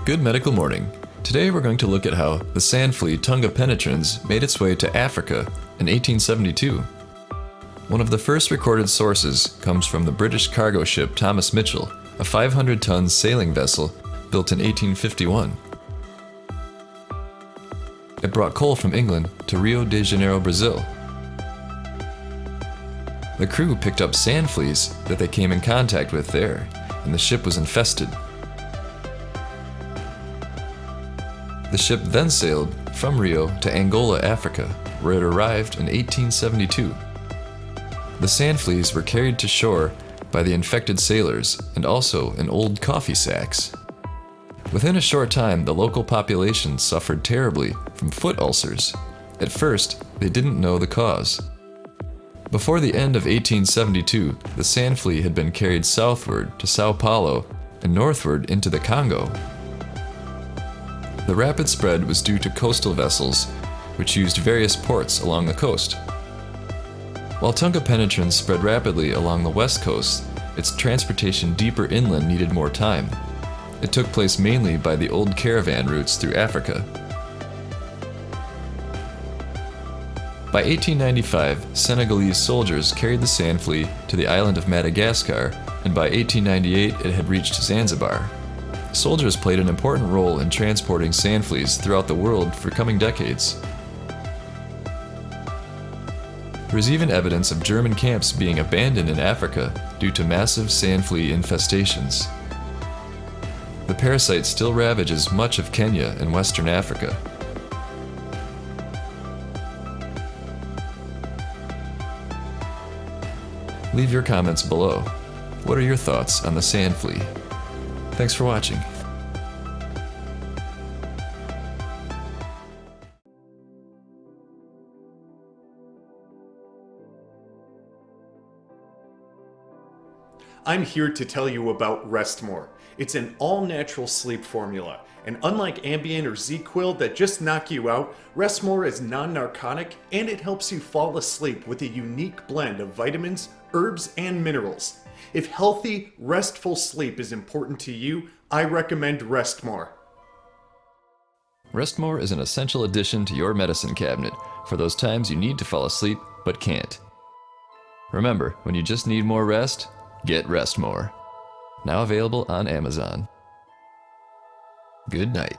Good medical morning. Today we're going to look at how the sand flea Tunga penetrans made its way to Africa in 1872. One of the first recorded sources comes from the British cargo ship Thomas Mitchell, a 500-ton sailing vessel built in 1851. It brought coal from England to Rio de Janeiro, Brazil. The crew picked up sand fleas that they came in contact with there, and the ship was infested. The ship then sailed from Rio to Angola, Africa, where it arrived in 1872. The sand fleas were carried to shore by the infected sailors and also in old coffee sacks. Within a short time, the local population suffered terribly from foot ulcers. At first, they didn't know the cause. Before the end of 1872, the sand flea had been carried southward to Sao Paulo and northward into the Congo. The rapid spread was due to coastal vessels, which used various ports along the coast. While Tunga penetrans spread rapidly along the west coast, its transportation deeper inland needed more time. It took place mainly by the old caravan routes through Africa. By 1895, Senegalese soldiers carried the sand flea to the island of Madagascar, and by 1898 it had reached Zanzibar. Soldiers played an important role in transporting sand fleas throughout the world for coming decades. There is even evidence of German camps being abandoned in Africa due to massive sand flea infestations. The parasite still ravages much of Kenya and Western Africa. Leave your comments below. What are your thoughts on the sand flea? Thanks for watching. I'm here to tell you about Rest More. It's an all-natural sleep formula, and unlike Ambien or Z-Quil that just knock you out, Rest More is non-narcotic and it helps you fall asleep with a unique blend of vitamins, herbs, and minerals. If healthy, restful sleep is important to you, I recommend Rest More. Rest More is an essential addition to your medicine cabinet for those times you need to fall asleep but can't. Remember, when you just need more rest, get Rest More. Now available on Amazon. Good night.